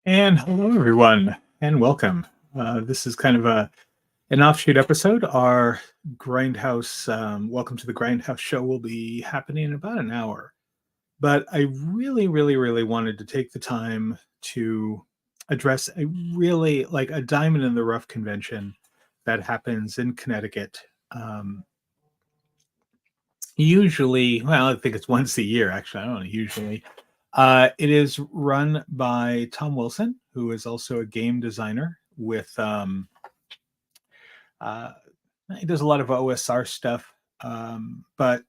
And hello, everyone, and welcome. This is kind of an offshoot episode. Our Grindhouse, welcome to the Grindhouse show, will be happening in about an hour. But I really wanted to take the time to address a really like a diamond in the rough convention that happens in Connecticut. Usually, well, I think it's once a year, actually. I don't know, usually. It is run by Tom Wilson, who is also a game designer with uh, he does a lot of OSR stuff. But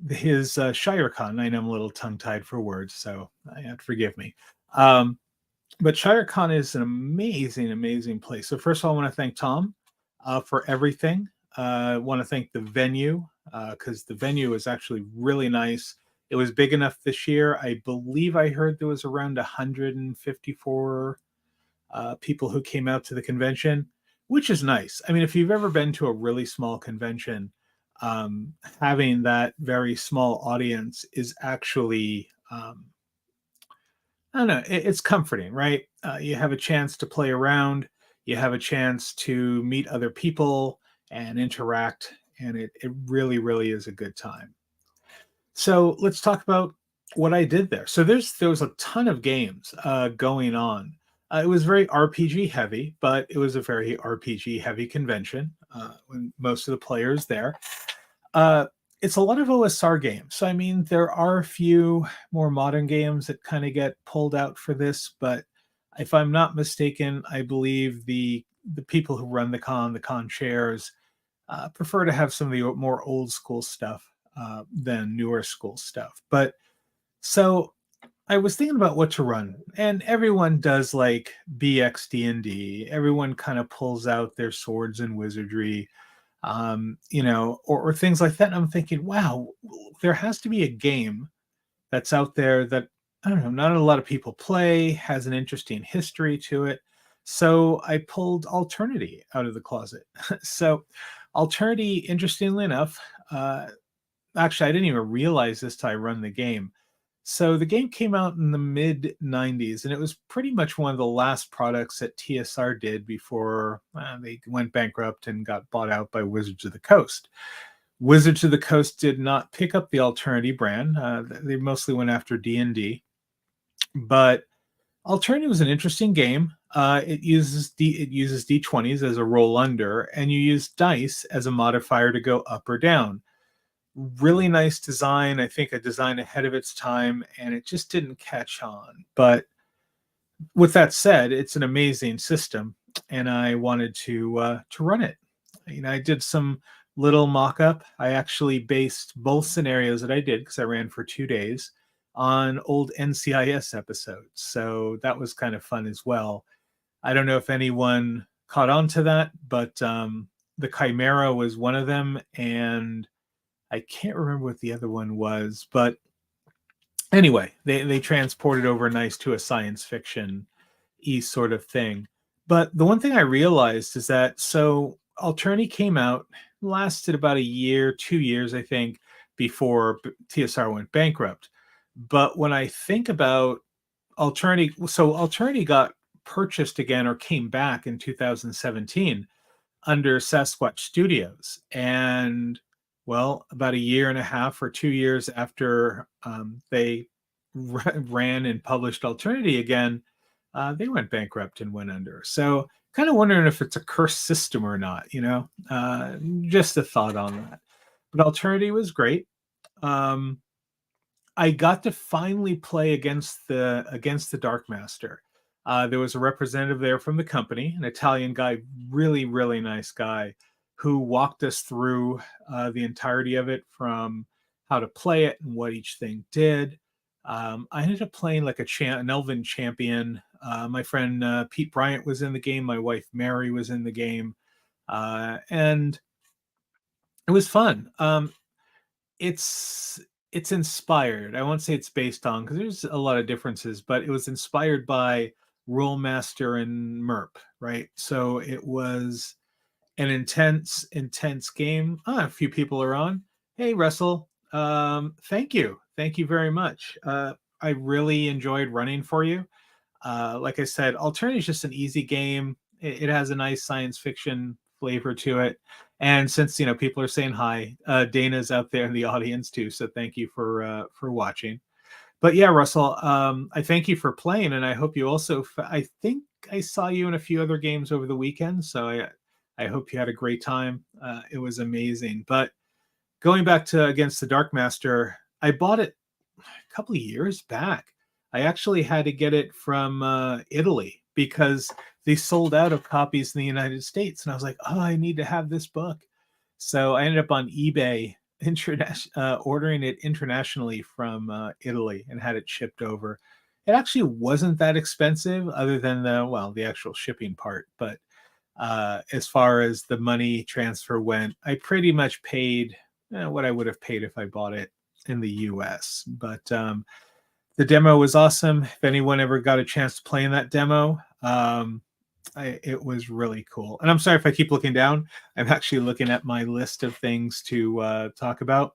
his ShireCon, I know I'm a little tongue tied for words, so I have to forgive me. But ShireCon is an amazing place. So first of all, I want to thank Tom for everything. I want to thank the venue because the venue is actually really nice. It was big enough this year. I believe I heard there was around 154 people who came out to the convention, which is nice. I mean, if you've ever been to a really small convention, having that very small audience is actually I don't know, it's comforting, right? You have a chance to play around, you have a chance to meet other people and interact, and it really is a good time. So let's talk about what I did there. So there was a ton of games going on. It was very RPG heavy, but it was a very RPG heavy convention when most of the players there. Uh, it's a lot of OSR games. So I mean, there are a few more modern games that kind of get pulled out for this, but if I'm not mistaken, I believe the people who run the con chairs, prefer to have some of the more old school stuff than newer school stuff. But so I was thinking about what to run, and everyone does like BXD&D. Everyone kind of pulls out their swords and wizardry, or things like that. And I'm thinking, wow, there has to be a game that's out there that I don't know, not a lot of people play, has an interesting history to it. So I pulled Alternity out of the closet. So Alternity, interestingly enough, actually I didn't even realize this till I run the game. So the game came out in the mid 90s, and it was pretty much one of the last products that TSR did before they went bankrupt and got bought out by Wizards of the Coast. Wizards of the Coast did not pick up the Alternity brand. They mostly went after D&D. But Alternity was an interesting game. It uses D20s as a roll under, and you use dice as a modifier to go up or down. Really nice design. I think a design ahead of its time, and it just didn't catch on. But with that said, it's an amazing system, and I wanted to run it. I did some little mock-up. I actually based both scenarios that I did, because I ran for 2 days, on old NCIS episodes. So that was kind of fun as well. I don't know if anyone caught on to that, but the Chimera was one of them, and I can't remember what the other one was, but anyway, they transported over nice to a science fiction sort of thing. But the one thing I realized is that so Alterni came out, lasted about a year, 2 years, I think, before TSR went bankrupt. But when I think about Alterni, so Alterni got purchased again or came back in 2017 under Sasquatch Studios. And well, about a year and a half or 2 years after they ran and published Alternity again, they went bankrupt and went under. So, kind of wondering if it's a cursed system or not. Just a thought on that. But Alternity was great. I got to finally play against the Dark Master. There was a representative there from the company, an Italian guy, really nice guy, who walked us through the entirety of it, from how to play it and what each thing did. I ended up playing like an elven champion. My friend Pete Bryant was in the game. My wife Mary was in the game, and it was fun. It's inspired. I won't say it's based on, because there's a lot of differences, but it was inspired by Rule Master and MERP, right? So it was an intense game. A few people are on. Hey, Russell. Thank you very much. I really enjoyed running for you. Like I said, Alternia is just an easy game. It has a nice science fiction flavor to it. And since people are saying hi, Dana's out there in the audience too, so thank you for watching. But yeah, Russell, I thank you for playing, and I hope you also. I think I saw you in a few other games over the weekend, so I hope you had a great time. It was amazing. But going back to Against the Dark Master, I bought it a couple of years back. I actually had to get it from Italy because they sold out of copies in the United States, and I was like, oh, I need to have this book. So I ended up on eBay ordering it internationally from Italy and had it shipped over. It actually wasn't that expensive, other than the actual shipping part. But as far as the money transfer went, I pretty much paid what I would have paid if I bought it in the U.S. But the demo was awesome. If anyone ever got a chance to play in that demo, it was really cool. And I'm sorry if I keep looking down. I'm actually looking at my list of things to talk about.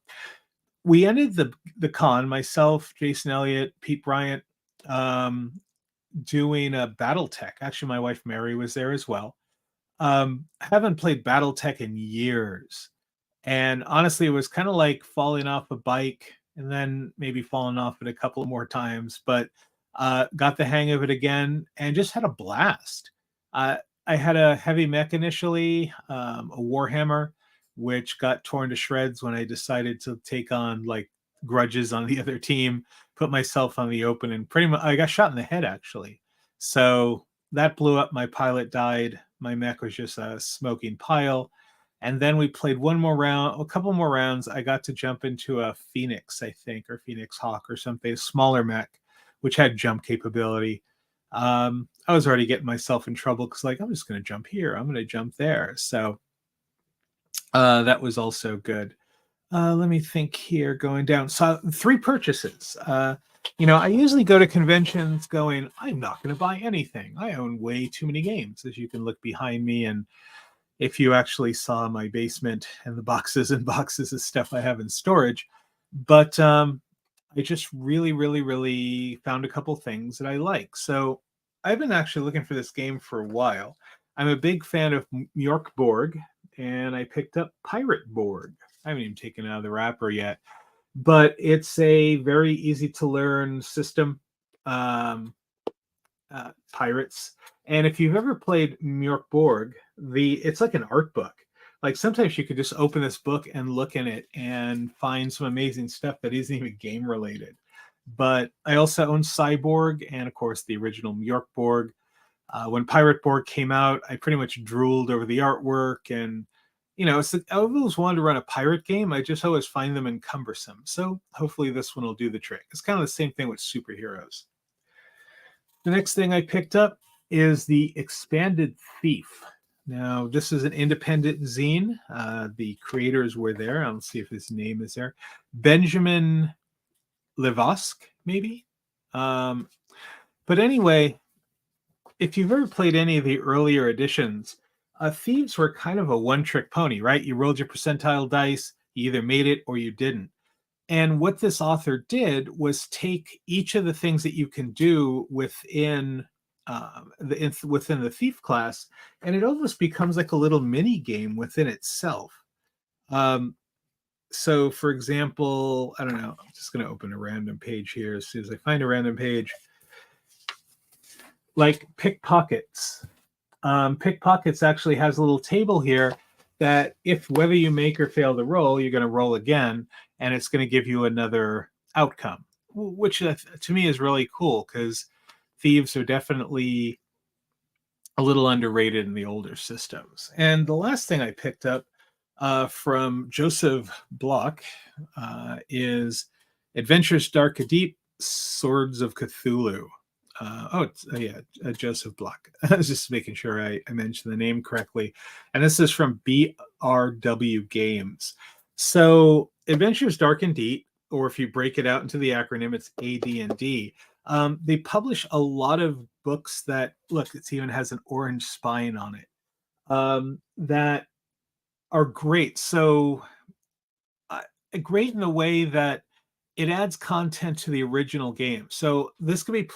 We ended the con, myself, Jason Elliott, Pete Bryant, doing a BattleTech. Actually, my wife Mary was there as well. I haven't played BattleTech in years. And honestly, it was kind of like falling off a bike and then maybe falling off it a couple more times, but got the hang of it again and just had a blast. I had a heavy mech initially, a Warhammer, which got torn to shreds when I decided to take on like grudges on the other team, put myself on the open, and pretty much I got shot in the head actually. So that blew up. My pilot died. My mech was just a smoking pile. And then we played one more round, a couple more rounds. I got to jump into a Phoenix, I think, or Phoenix Hawk or something, a smaller mech, which had jump capability. I was already getting myself in trouble because, like, I'm just going to jump here. I'm going to jump there. So that was also good. Let me think here, going down. So 3 purchases. I usually go to conventions going, I'm not going to buy anything. I own way too many games, as you can look behind me. And if you actually saw my basement and the boxes and boxes of stuff I have in storage. But I just really, really, really found a couple things that I like. So I've been actually looking for this game for a while. I'm a big fan of York Borg, and I picked up Pirate Borg. I haven't even taken it out of the wrapper yet, but it's a very easy to learn system. Pirates. And if you've ever played Mjork Borg, it's like an art book. Like sometimes you could just open this book and look in it and find some amazing stuff that isn't even game related. But I also own Cyborg and of course the original Mjork Borg. When Pirate Borg came out, I pretty much drooled over the artwork, and I always wanted to run a pirate game. I just always find them encumbersome. So hopefully this one will do the trick. It's kind of the same thing with superheroes. The next thing I picked up is the Expanded Thief. Now, this is an independent zine. The creators were there. I'll see if his name is there. Benjamin Levosk, maybe. But anyway, if you've ever played any of the earlier editions, Thieves were kind of a one-trick pony, right? You rolled your percentile dice, you either made it or you didn't. And what this author did was take each of the things that you can do within the thief class, and it almost becomes like a little mini game within itself. So, for example, I don't know. I'm just going to open a random page here as soon as I find a random page. Like pickpockets. Pickpockets actually has a little table here that if whether you make or fail the roll, you're going to roll again, and it's going to give you another outcome, which to me is really cool because thieves are definitely a little underrated in the older systems. And the last thing I picked up from Joseph Block is Adventures Dark and Deep, Swords of Cthulhu. Joseph Block. I was just making sure I mentioned the name correctly. And this is from BRW Games. So Adventures Dark and Deep, or if you break it out into the acronym, it's AD&D. They publish a lot of books that, look, it even has an orange spine on it, that are great. So great in the way that it adds content to the original game. So this could be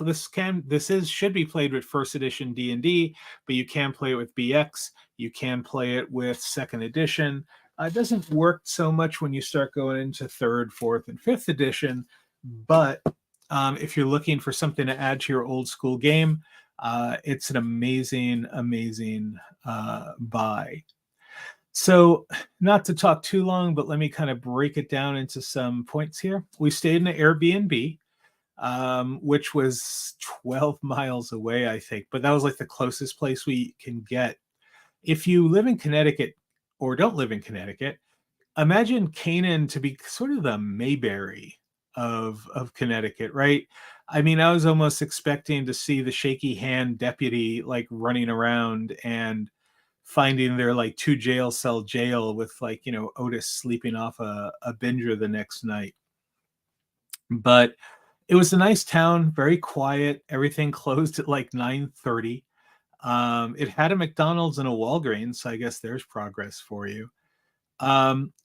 should be played with first edition D&D, but you can play it with BX. You can play it with second edition. It doesn't work so much when you start going into third, fourth, and fifth edition. But if you're looking for something to add to your old school game, it's an amazing, amazing buy. So, not to talk too long, but let me kind of break it down into some points here. We stayed in an Airbnb, which was 12 miles away, I think, but that was like the closest place we can get. If you live in Connecticut or don't live in Connecticut, imagine Canaan to be sort of the Mayberry of Connecticut, right? I mean, I was almost expecting to see the shaky hand deputy like running around and finding their like 2 jail cell jail with like, Otis sleeping off a binger the next night. But it was a nice town, very quiet. Everything closed at like 9:30. It had a McDonald's and a Walgreens, so I guess there's progress for you.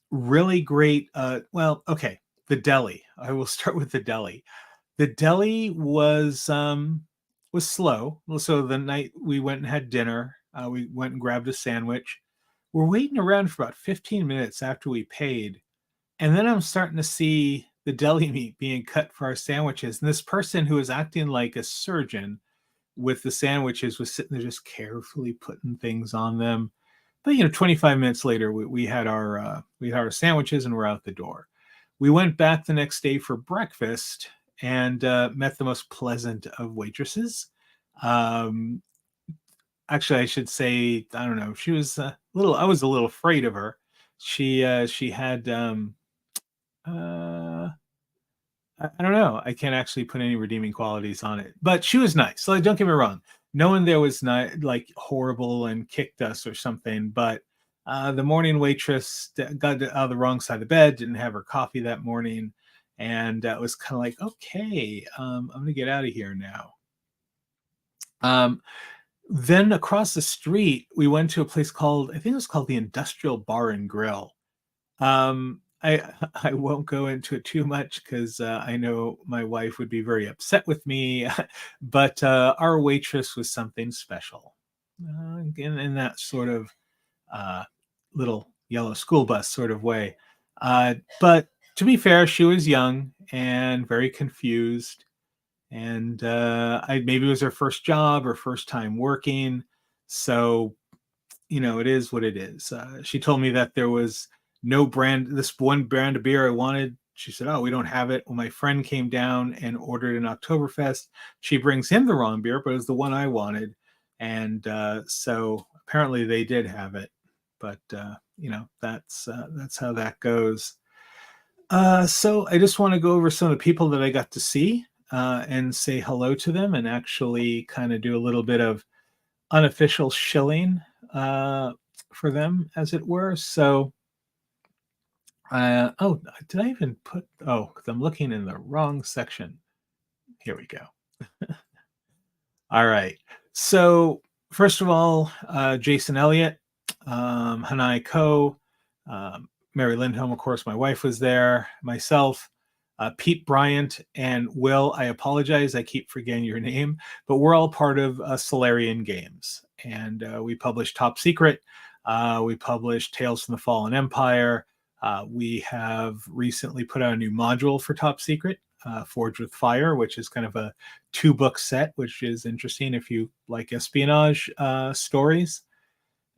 Really great. Okay, the deli. I will start with the deli. The deli was slow. So the night we went and had dinner, we went and grabbed a sandwich. We're waiting around for about 15 minutes after we paid, and then I'm starting to see the deli meat being cut for our sandwiches. And this person who was acting like a surgeon with the sandwiches was sitting there just carefully putting things on them. But 25 minutes later, we had our sandwiches and we're out the door. We went back the next day for breakfast and met the most pleasant of waitresses. Actually, I should say, I don't know. She was a little. I was a little afraid of her. She had. I don't know. I can't actually put any redeeming qualities on it, but she was nice. So don't get me wrong. No one there was not like horrible and kicked us or something. But the morning waitress got out of the wrong side of the bed, didn't have her coffee that morning, and it was kind of like, okay, I'm gonna get out of here now. Then across the street, we went to a place called, I think it was called the Industrial Bar and Grill. I won't go into it too much because I know my wife would be very upset with me, but our waitress was something special, in that sort of little yellow school bus sort of way. But to be fair, she was young and very confused, and maybe it was her first job or first time working, so it is what it is. She told me that there was this one brand of beer I wanted. She said, "Oh, we don't have it." Well, my friend came down and ordered an Oktoberfest. She brings him the wrong beer, but it was the one I wanted. And so apparently they did have it. But, that's how that goes. So I just want to go over some of the people that I got to see and say hello to them and actually kind of do a little bit of unofficial shilling for them, as it were. So, did I even put? Oh, because I'm looking in the wrong section. Here we go. All right. So first of all, Jason Elliott, Hanai Ko, Mary Lindholm, of course, my wife was there, myself, Pete Bryant, and Will. I apologize, I keep forgetting your name, but we're all part of Solarian Games, and we published Top Secret. We published Tales from the Fallen Empire. We have recently put out a new module for Top Secret, Forged with Fire, which is kind of a 2-book set, which is interesting if you like espionage stories.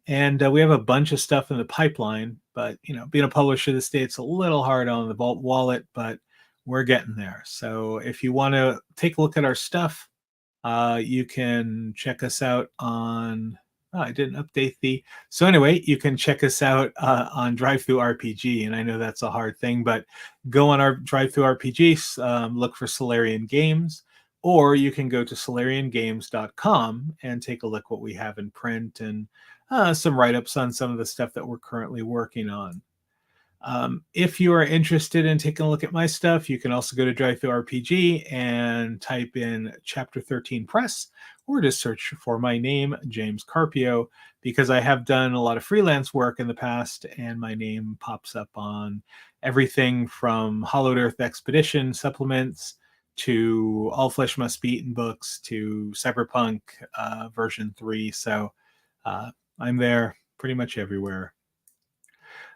And we have a bunch of stuff in the pipeline, but being a publisher this day, it's a little hard on the Vault wallet, but we're getting there. So if you want to take a look at our stuff, you can check us out on. Oh, I didn't update so anyway, you can check us out on DriveThruRPG, and I know that's a hard thing, but go on our DriveThruRPG, look for Solarian Games, or you can go to solariangames.com and take a look what we have in print and some write-ups on some of the stuff that we're currently working on. If you are interested in taking a look at my stuff, you can also go to DriveThruRPG and type in Chapter 13 Press, or just search for my name, James Carpio. because I have done a lot of freelance work in the past, and my name pops up on everything from Hollowed Earth Expedition supplements to All Flesh Must Be Eaten books to Cyberpunk version 3. So I'm there pretty much everywhere.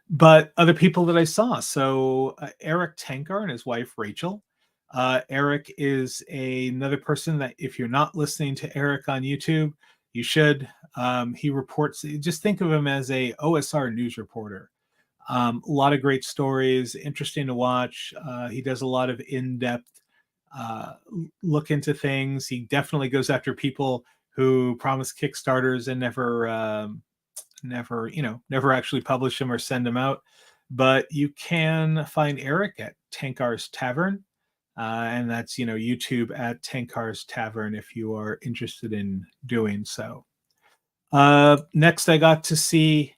But other people that I saw. So Eric Tankar and his wife, Rachel. Eric is another person that if you're not listening to Eric on YouTube, you should. He reports, just think of him as a OSR news reporter. A lot of great stories, interesting to watch. He does a lot of in-depth look into things. He definitely goes after people who promise Kickstarters and never actually publish them or send them out. But you can find Eric at Tankar's Tavern. And that's, YouTube at Tankar's Tavern if you are interested in doing so. Next, I got to see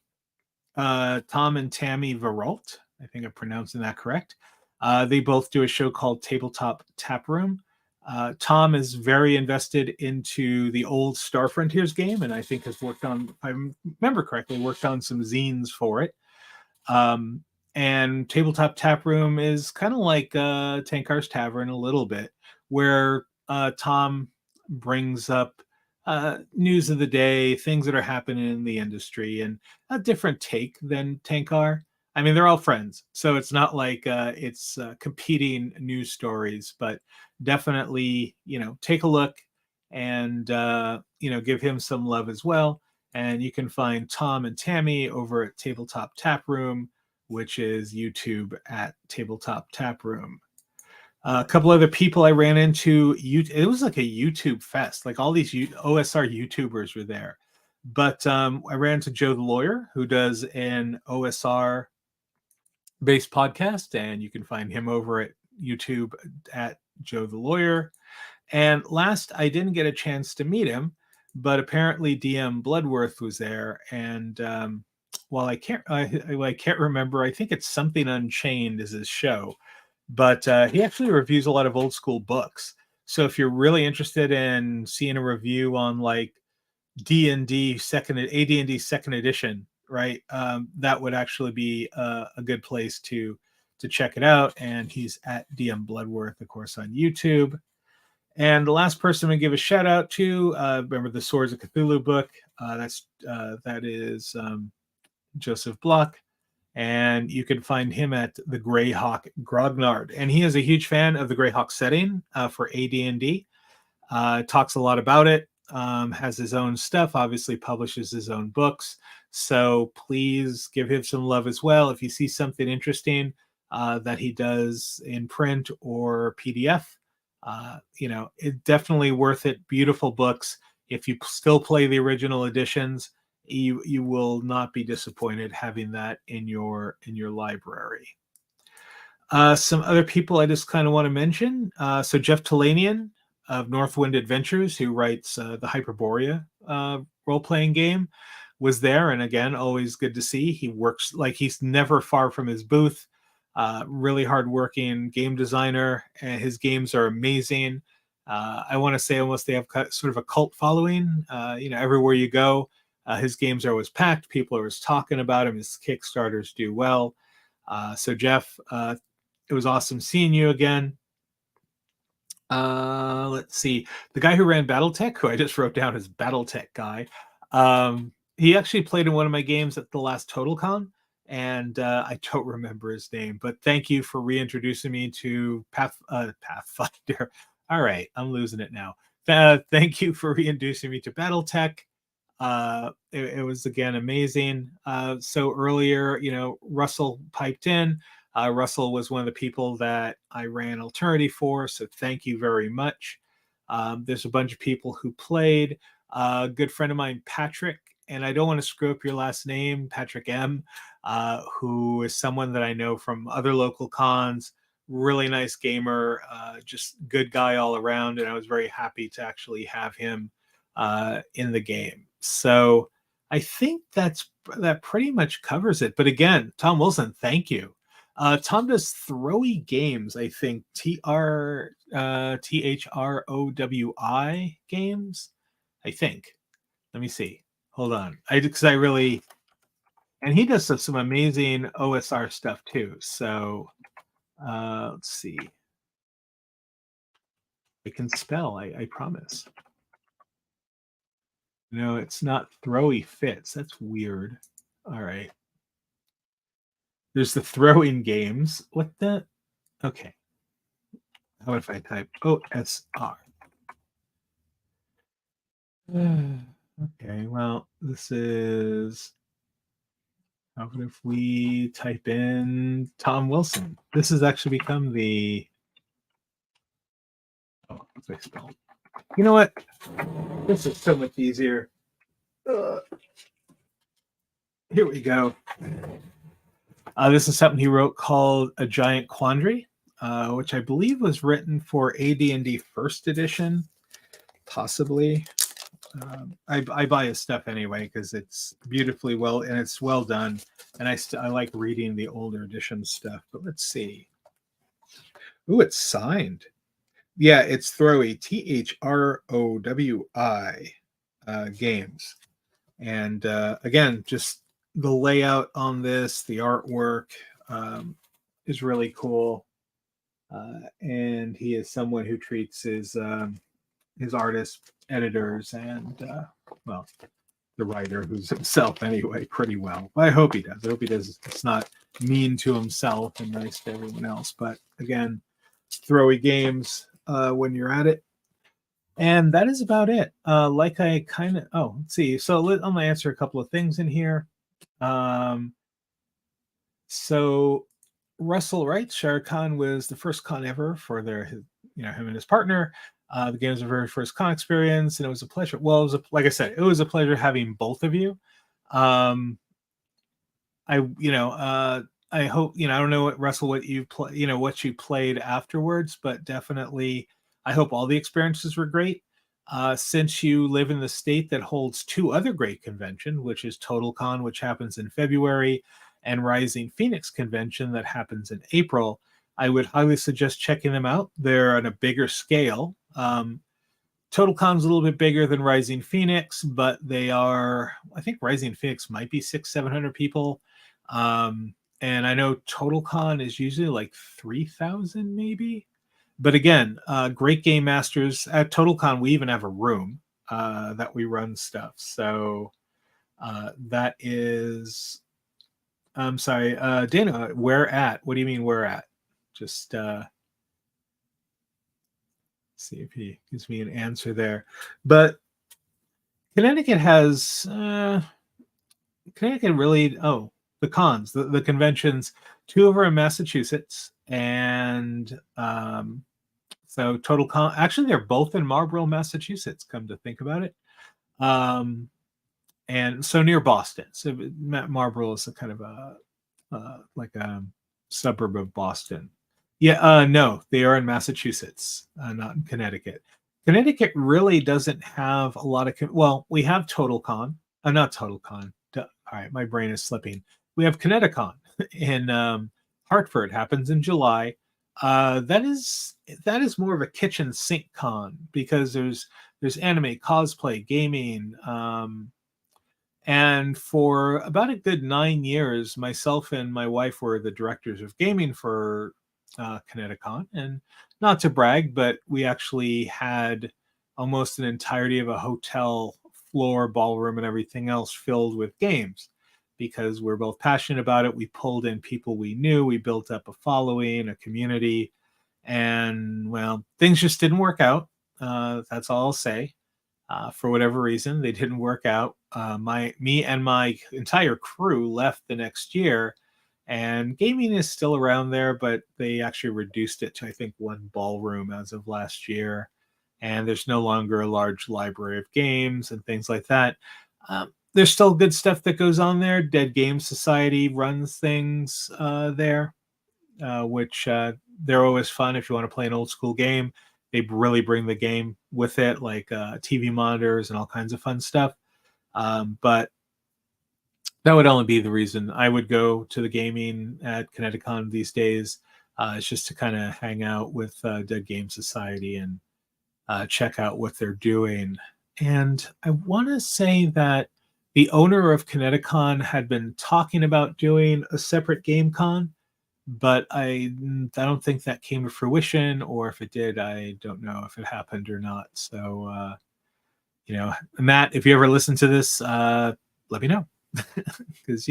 Tom and Tammy Veralt. I think I'm pronouncing that correct. They both do a show called Tabletop Tap Room. Tom is very invested into the old Star Frontiers game, and I think has worked on, if I remember correctly, worked on some zines for it. And Tabletop Tap Room is kind of like Tankar's Tavern a little bit, where Tom brings up news of the day, things that are happening in the industry, and a different take than Tankar. I mean, they're all friends, so it's not like it's competing news stories, but definitely, take a look and, give him some love as well. And you can find Tom and Tammy over at Tabletop Tap Room, which is YouTube at Tabletop Tap Room. A couple other people I ran into, it was like a YouTube fest. Like all these OSR YouTubers were there. But I ran into Joe the Lawyer, who does an OSR based podcast, and you can find him over at YouTube at Joe the Lawyer. And last, I didn't get a chance to meet him, but apparently DM Bloodworth was there. And while I can't remember, I think it's Something Unchained is his show, but he actually reviews a lot of old school books. So if you're really interested in seeing a review on like AD&D second edition, right, that would actually be a good place to check it out. And he's at DM Bloodworth, of course, on YouTube. And the last person we give a shout out to, remember the Swords of Cthulhu book? That is Joseph Block, and you can find him at the Greyhawk Grognard. And he is a huge fan of the Greyhawk setting for AD&D. Talks a lot about it. Has his own stuff. Obviously, publishes his own books. So please give him some love as well. If you see something interesting that he does in print or PDF. It's definitely worth it. Beautiful books. If you still play the original editions, you will not be disappointed having that in your library. Some other people I just kind of want to mention. So Jeff Talanian of Northwind Adventures, who writes the Hyperborea role-playing game, was there. And again, always good to see. He works like he's never far from his booth. Really hardworking game designer, and his games are amazing. I want to say almost they have sort of a cult following. Everywhere you go, his games are always packed. People are always talking about him. His Kickstarters do well. So Jeff, it was awesome seeing you again. Let's see. The guy who ran BattleTech, who I just wrote down as BattleTech guy, he actually played in one of my games at the last TotalCon. And I don't remember his name, but thank you for reintroducing me to Pathfinder. All right, I'm losing it now. Thank you for reintroducing me to BattleTech. It was, again, amazing. So earlier, Russell piped in. Russell was one of the people that I ran Alternity for, so thank you very much. There's a bunch of people who played. A good friend of mine, Patrick, and I don't want to screw up your last name, Patrick M., who is someone that I know from other local cons, really nice gamer, just good guy all around, and I was very happy to actually have him in the game. So I think that pretty much covers it. But again, Tom Wilson, thank you. Tom does Throwy Games, I think, THROWI Games, I think. Let me see. hold on. Because I really, and he does some amazing OSR stuff too. So let's see. I can spell, I promise. No, it's not throwy fits. That's weird. All right. There's the throwing games. What the? Okay. How about if I type OSR? Okay, well, this is. How about if we type in Tom Wilson? This has actually become the. Oh, what's I spelled? You know what? This is so much easier. Here we go. This is something he wrote called A Giant Quandary, which I believe was written for AD&D First Edition, possibly. I buy his stuff anyway because it's beautifully well and it's well done, and I like reading the older edition stuff. But let's see. Ooh, it's signed. Yeah, it's Throwy, THROWI games, and again, just the layout on this, the artwork is really cool, and he is someone who treats his artists, editors, and well, the writer, who's himself anyway, pretty well. I hope he does. I hope he does. It's not mean to himself and nice to everyone else. But again, throwy games when you're at it. And that is about it. Like I kind of, let's see. So I'm going to answer a couple of things in here. So Russell writes, ShireCon was the first con ever for him and his partner. The game was the very first con experience, and it was a pleasure. Well, like I said, it was a pleasure having both of you. I hope, I don't know what Russell, what you play, what you played afterwards, but definitely, I hope all the experiences were great. Since you live in the state that holds two other great conventions, which is TotalCon, which happens in February, and Rising Phoenix Convention that happens in April, I would highly suggest checking them out. They're on a bigger scale. TotalCon's a little bit bigger than Rising Phoenix, but they are, I think Rising Phoenix might be 600-700 people. And I know TotalCon is usually like 3,000 maybe. But again, great game masters. At TotalCon, we even have a room that we run stuff. So that is, I'm sorry, Dana, where at? What do you mean where at? Just see if he gives me an answer there. But Connecticut has, Connecticut really, the cons, the conventions, two over in Massachusetts, and so TotalCon, actually they're both in Marlborough, Massachusetts, come to think about it. And so near Boston. So Marlborough is a kind of like a suburb of Boston. Yeah, no, they are in Massachusetts, not in Connecticut. Connecticut really doesn't have a lot of, we have TotalCon, not TotalCon. All right, my brain is slipping. We have Connecticon in Hartford, happens in July. That is more of a kitchen sink con because there's anime, cosplay, gaming, and for about a good 9 years, myself and my wife were the directors of gaming for Connecticon. And not to brag, but we actually had almost an entirety of a hotel floor, ballroom, and everything else filled with games because we're both passionate about it. We pulled in people we knew. We built up a following, a community. And, well, things just didn't work out. That's all I'll say. For whatever reason, they didn't work out. Me and my entire crew left the next year, and gaming is still around there, but they actually reduced it to, I think, one ballroom as of last year. And there's no longer a large library of games and things like that. There's still good stuff that goes on there. Dead Game Society runs things there, which they're always fun if you want to play an old school game. They really bring the game with it, like TV monitors and all kinds of fun stuff. But that would only be the reason I would go to the gaming at Connecticon these days. It's just to kind of hang out with Dead Game Society and check out what they're doing. And I want to say that The owner of Kineticon had been talking about doing a separate game con, but I don't think that came to fruition, or if it did, I don't know if it happened or not. So Matt, if you ever listen to this, let me know, because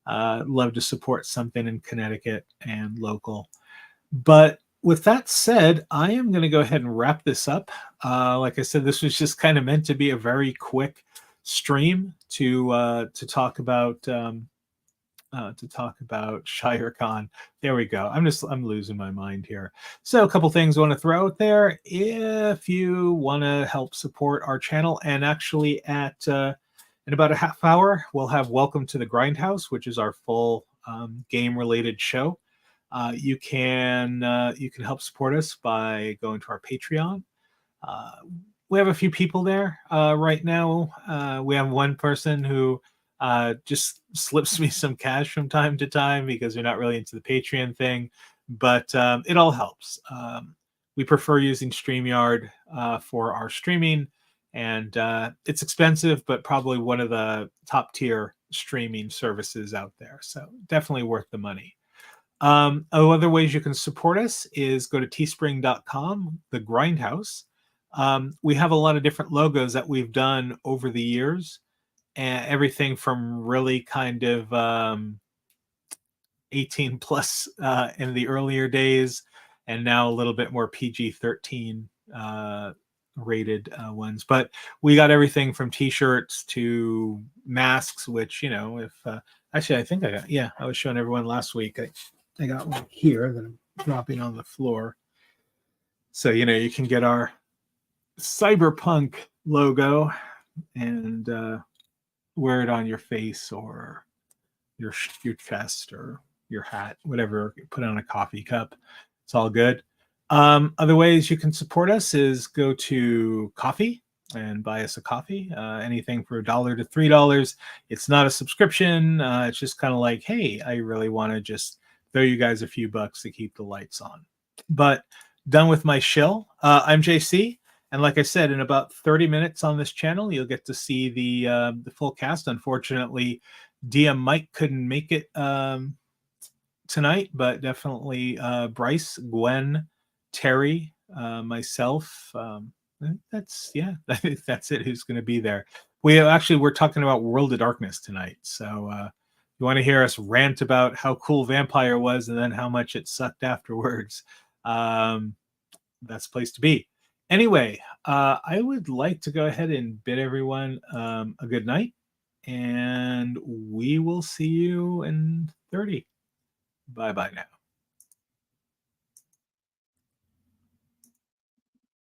love to support something in Connecticut and local. But with that said, I am going to go ahead and wrap this up. Like I said, this was just kind of meant to be a very quick stream to talk about ShireCon. There we go. I'm losing my mind here. So a couple things I want to throw out there. If you want to help support our channel, and actually in about a half hour, we'll have Welcome to the Grindhouse, which is our full game related show. You can help support us by going to our Patreon. We have a few people there right now. We have one person who just slips me some cash from time to time because they're not really into the Patreon thing, but it all helps. We prefer using StreamYard for our streaming, and it's expensive, but probably one of the top tier streaming services out there. So definitely worth the money. Other ways you can support us is go to teespring.com, the Grindhouse. We have a lot of different logos that we've done over the years, and everything from really kind of 18 plus in the earlier days, and now a little bit more PG-13 rated ones. But we got everything from t-shirts to masks, which, if actually I think I was showing everyone last week. I got one here that I'm dropping on the floor. So, you can get our cyberpunk logo and wear it on your face or your chest or your hat, whatever. Put on a coffee cup. It's all good. Other ways you can support us is go to Coffee and buy us a coffee. Anything for $1 to $3. It's not a subscription. It's just kind of like, hey, I really want to just throw you guys a few bucks to keep the lights on. But done with my shill. I'm JC. And like I said, in about 30 minutes on this channel, you'll get to see the full cast. Unfortunately, DM Mike couldn't make it tonight, but definitely Bryce, Gwen, Terry, myself. That's it. Who's going to be there? We're talking about World of Darkness tonight. So you want to hear us rant about how cool Vampire was and then how much it sucked afterwards. That's the place to be. Anyway, I would like to go ahead and bid everyone a good night, and we will see you in 30. Bye-bye now.